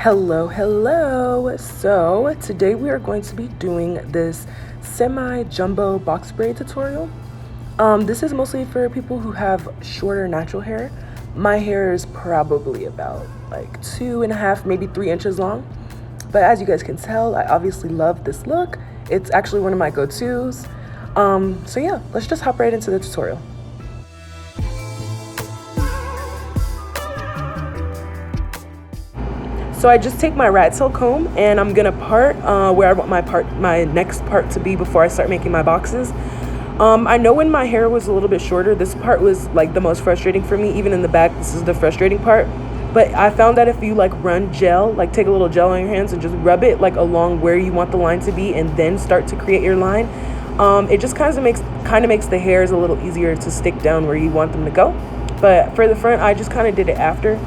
Hello. So today we are going to be doing this semi-jumbo box braid tutorial. This is mostly for people who have shorter natural hair. My hair is probably about like 2.5, maybe 3 inches long. But as you guys can tell, I obviously love this look. It's actually one of my go-tos. So yeah, let's just hop right into the tutorial. So I just take my rat tail comb and I'm gonna part where I want my next part to be before I start making my boxes. I know when my hair was a little bit shorter, this part was like the most frustrating for me. Even in the back, this is the frustrating part. But I found that if you like run gel, like take a little gel on your hands and just rub it like along where you want the line to be and then start to create your line, it just kind of makes the hairs a little easier to stick down where you want them to go. But for the front, I just kind of did it after.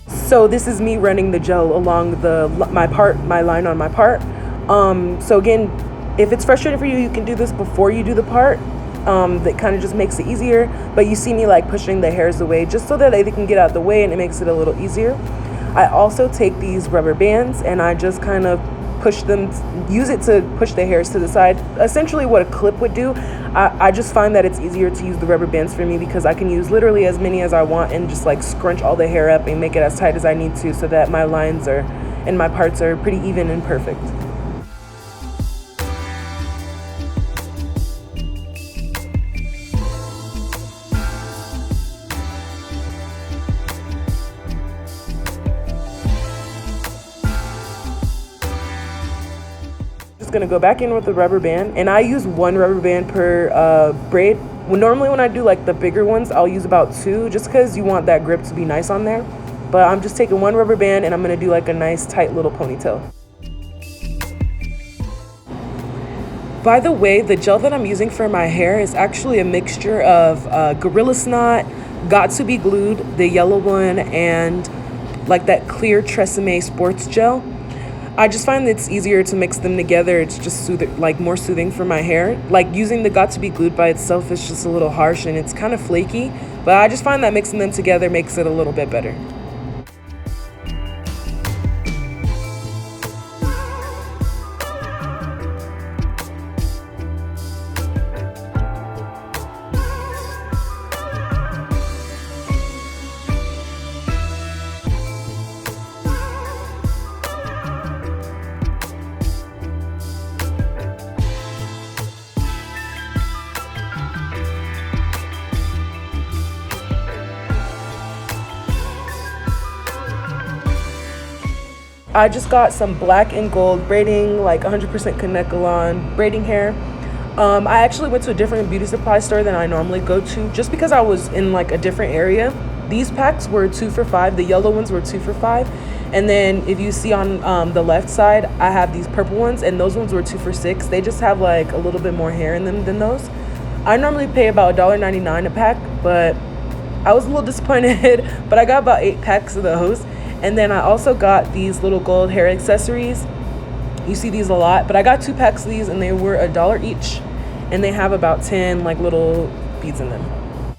So this is me running the gel along my line on my part. So again, if it's frustrating for you, you can do this before you do the part. That kind of just makes it easier. But you see me like pushing the hairs away just so that they can get out of the way, and it makes it a little easier. I also take these rubber bands and I just kind of use it to push the hairs to the side. Essentially what a clip would do. I just find that it's easier to use the rubber bands for me because I can use literally as many as I want and just like scrunch all the hair up and make it as tight as I need to so that my lines and my parts are pretty even and perfect. Gonna go back in with the rubber band, and I use one rubber band per braid. Normally when I do like the bigger ones, I'll use about 2 just because you want that grip to be nice on there. But I'm just taking one rubber band and I'm gonna do like a nice tight little ponytail. By the way, the gel that I'm using for my hair is actually a mixture of Gorilla Snot, Got to Be Glued, the yellow one, and like that clear Tresemme sports gel. I just find it's easier to mix them together. It's just more soothing for my hair. Like using the Got to Be Glued by itself is just a little harsh and it's kind of flaky, but I just find that mixing them together makes it a little bit better. I just got some black and gold braiding, like 100% Kanekalon braiding hair. I actually went to a different beauty supply store than I normally go to just because I was in like a different area. These packs were 2 for $5. The yellow ones were 2 for $5. And then if you see on the left side, I have these purple ones, and those ones were 2 for $6. They just have like a little bit more hair in them than those. I normally pay about $1.99 a pack, but I was a little disappointed, but I got about 8 packs of those. And then I also got these little gold hair accessories. You see these a lot, but I got 2 packs of these and they were $1 each. And they have about 10 like little beads in them.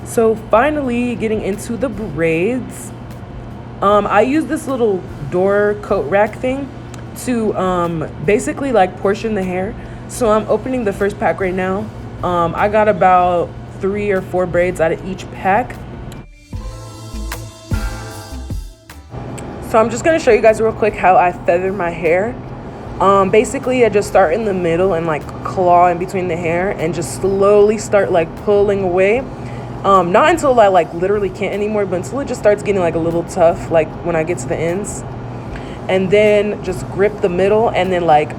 So finally getting into the braids. I use this little door coat rack thing to basically like portion the hair. So I'm opening the first pack right now. I got about 3 or 4 braids out of each pack. So I'm just gonna show you guys real quick how I feather my hair. Basically I just start in the middle and like claw in between the hair and just slowly start like pulling away. Not until I like literally can't anymore, but until it just starts getting like a little tough, like when I get to the ends. And then just grip the middle and then like,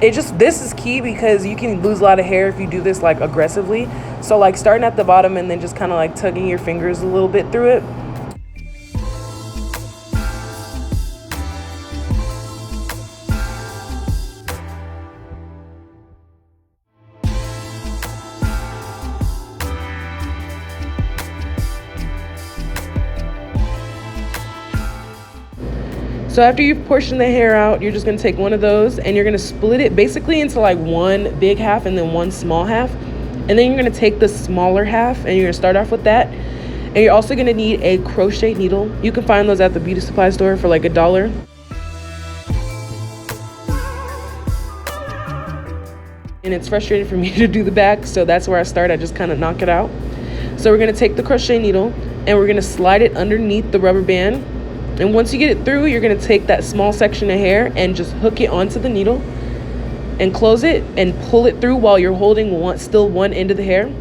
this is key because you can lose a lot of hair if you do this like aggressively. So like starting at the bottom and then just kind of like tugging your fingers a little bit through it. So after you've portioned the hair out, you're just gonna take one of those and you're gonna split it basically into like one big half and then one small half. And then you're going to take the smaller half and you're going to start off with that. And you're also going to need a crochet needle. You can find those at the beauty supply store for like $1. And it's frustrating for me to do the back, so that's where I start. I just kind of knock it out. So we're going to take the crochet needle and we're going to slide it underneath the rubber band. And once you get it through, you're going to take that small section of hair and just hook it onto the needle and close it and pull it through while you're holding still one end of the hair.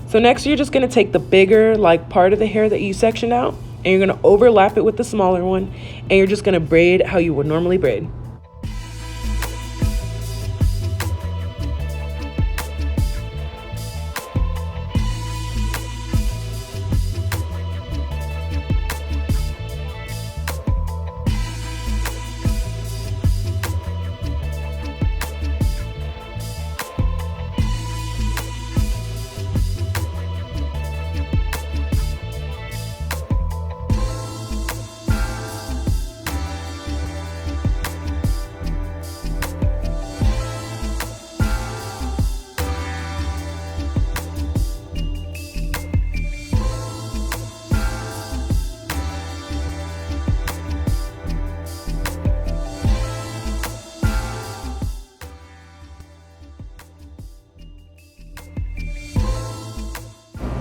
So next you're just going to take the bigger part of the hair that you sectioned out and you're going to overlap it with the smaller one and you're just going to braid how you would normally braid.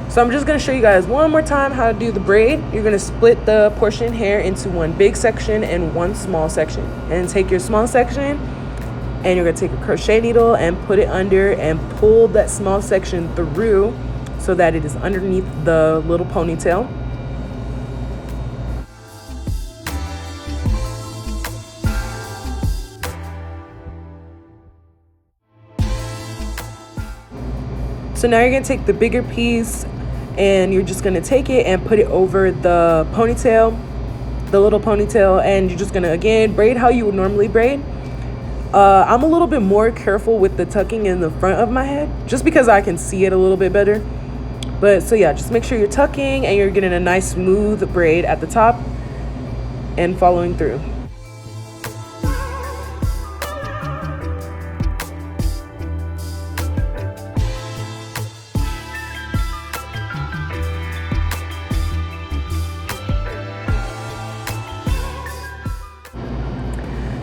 So I'm just going to show you guys one more time how to do the braid. You're going to split the portion hair into one big section and one small section. And take your small section and you're going to take a crochet needle and put it under and pull that small section through so that it is underneath the little ponytail. So now you're going to take the bigger piece and you're just going to take it and put it over the ponytail, the little ponytail, and you're just going to again braid how you would normally braid. I'm a little bit more careful with the tucking in the front of my head just because I can see it a little bit better. But so yeah, just make sure you're tucking and you're getting a nice smooth braid at the top and following through.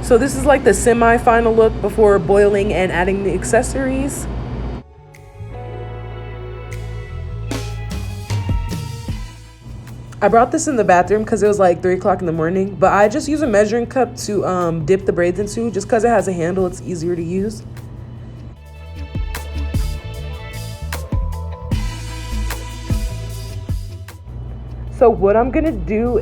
So this is like the semi-final look before boiling and adding the accessories. I brought this in the bathroom because it was like 3 o'clock in the morning, but I just use a measuring cup to dip the braids into. Just because it has a handle, it's easier to use. So what I'm gonna do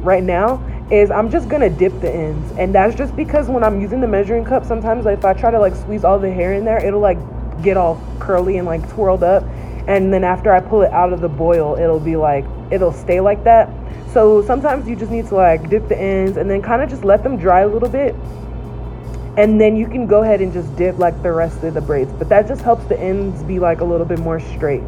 right now is I'm just gonna dip the ends, and that's just because when I'm using the measuring cup, sometimes if I try to squeeze all the hair in there, it'll get all curly and twirled up, and then after I pull it out of the boil, it'll stay like that. So sometimes you just need to dip the ends and then kind of just let them dry a little bit, and then you can go ahead and just dip the rest of the braids, but that just helps the ends be a little bit more straight.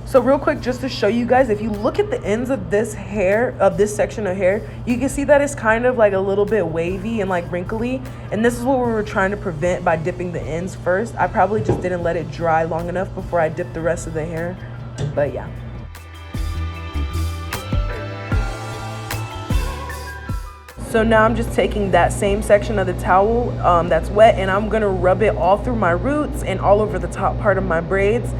So real quick, just to show you guys, if you look at the ends of this hair, of this section of hair, you can see that it's kind of a little bit wavy and wrinkly. And this is what we were trying to prevent by dipping the ends first. I probably just didn't let it dry long enough before I dipped the rest of the hair, but yeah. So now I'm just taking that same section of the towel that's wet, and I'm gonna rub it all through my roots and all over the top part of my braids,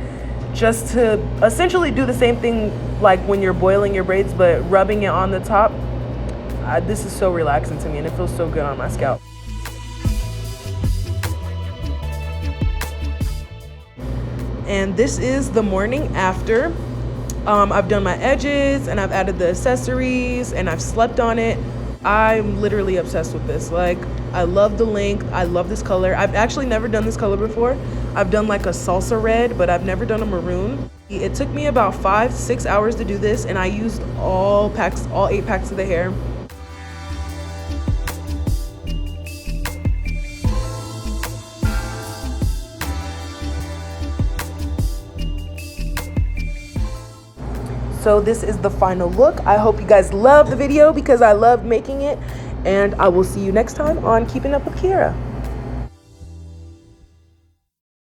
just to essentially do the same thing like when you're boiling your braids, but rubbing it on the top. This is so relaxing to me, and it feels so good on my scalp. And this is the morning after. I've done my edges and I've added the accessories and I've slept on it. I'm literally obsessed with this. Like, I love the length. I love this color. I've actually never done this color before. I've done like a salsa red, but I've never done a maroon. It took me about 5-6 hours to do this, and I used all 8 packs of the hair. So this is the final look. I hope you guys love the video because I love making it, and I will see you next time on Keeping Up with Kiera.